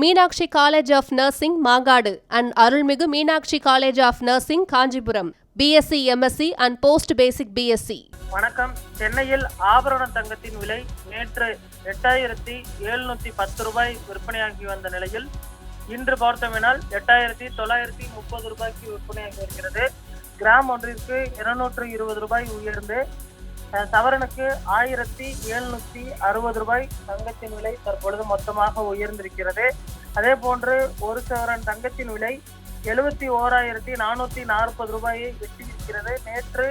Meenakshi College of Nursing Mangadu and Arulmigu Meenakshi College of Nursing Kanchipuram BSc MSc and post basic BSc. வணக்கம். சென்னையில் ஆபரண தங்கத்தின் விலை நேற்று 8710 ரூபாய் விற்பனையாகி வந்த நிலையில் இன்று பார்த்தோமெனால் 8930 ரூபாய்க்கு விற்பனையாகி வருகிறது. கிராம் ஒன்றிற்கு 220 ரூபாய் உயர்ந்து சவரனுக்கு 1760 ரூபாய் தங்கத்தின் விலை தற்பொழுது மொத்தமாக உயர்ந்திருக்கிறது. அதே போன்று ஒரு சவரன் தங்கத்தின் விலை 71,440 ரூபாயை எட்டியிருக்கிறது. நேற்று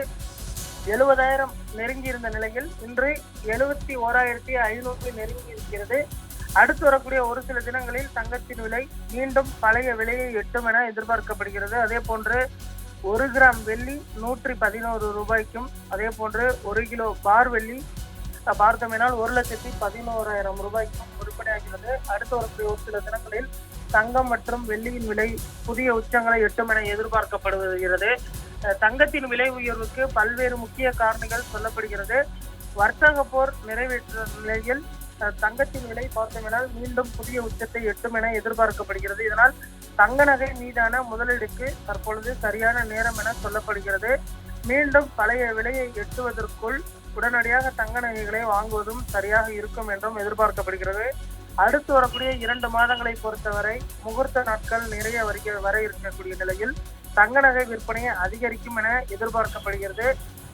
70,000 நெருங்கியிருந்த நிலையில் இன்று 71,500 நெருங்கி இருக்கிறது. அடுத்து வரக்கூடிய ஒரு சில தினங்களில் தங்கத்தின் விலை மீண்டும் பழைய விலையை எட்டும் என எதிர்பார்க்கப்படுகிறது. அதே போன்று 1 கிராம் வெள்ளி 111 ரூபாய்க்கும், அதே போன்று 1 கிலோ பார் வெள்ளி பார்த்தோம்னால் 1,11,000 ரூபாய்க்கும் விற்பனையாகிறது. அடுத்து வரக்கூடிய ஒரு சில தினங்களில் தங்கம் மற்றும் வெள்ளியின் விலை புதிய உச்சங்களை எட்டும் என எதிர்பார்க்கப்படுகிறது. தங்கத்தின் விலை உயர்வுக்கு பல்வேறு முக்கிய காரணிகள் சொல்லப்படுகிறது. வர்த்தக போர் நிறைவேற்ற நிலையில் தங்கத்தின் விலை பார்த்தோம்னால் மீண்டும் புதிய உச்சத்தை எட்டும் என எதிர்பார்க்கப்படுகிறது. இதனால் தங்க நகை மீதான முதலீடுக்கு தற்பொழுது சரியான நேரம் என சொல்லப்படுகிறது. மீண்டும் பழைய விலையை எட்டுவதற்குள் உடனடியாக தங்க நகைகளை வாங்குவதும் சரியாக இருக்கும் என்றும் எதிர்பார்க்கப்படுகிறது. அடுத்து வரக்கூடிய 2 மாதங்களை பொறுத்தவரை முகூர்த்த நாட்கள் நிறைய வர இருக்கக்கூடிய நிலையில் தங்க நகை விற்பனையை அதிகரிக்கும் என எதிர்பார்க்கப்படுகிறது.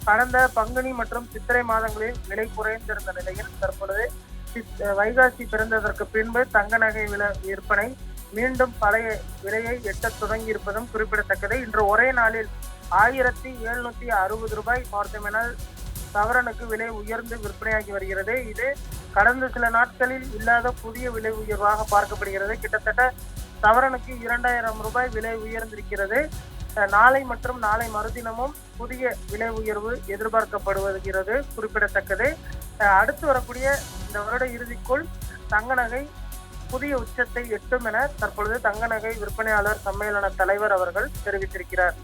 கடந்த பங்குனி மற்றும் சித்திரை மாதங்களில் விலை குறைந்திருந்த நிலையில் தற்பொழுது வைகாசி பிறந்ததற்கு பின்பு தங்க நகை விற்பனை மீண்டும் பழைய விலையை எட்ட தொடங்கி இருப்பதும் குறிப்பிடத்தக்கது. இன்று ஒரே நாளில் 1760 ரூபாய் பார்த்தோமெனால் சவரனுக்கு விலை உயர்ந்து விற்பனையாகி வருகிறது. இது கடந்த சில நாட்களில் இல்லாத புதிய விலை உயர்வாக பார்க்கப்படுகிறது. கிட்டத்தட்ட சவரனுக்கு 2000 ரூபாய் விலை உயர்ந்திருக்கிறது. நாளை மற்றும் நாளை மறுதினமும் புதிய விலை உயர்வு எதிர்பார்க்கப்படுகிறது, குறிப்பிடத்தக்கது. அடுத்து வரக்கூடிய இந்த வருட இறுதிக்குள் தங்க நகை புதிய உச்சத்தை எட்டும் என தற்பொழுது தங்க நகை விற்பனையாளர் சம்மேளன தலைவர் அவர்கள் தெரிவித்திருக்கிறார்.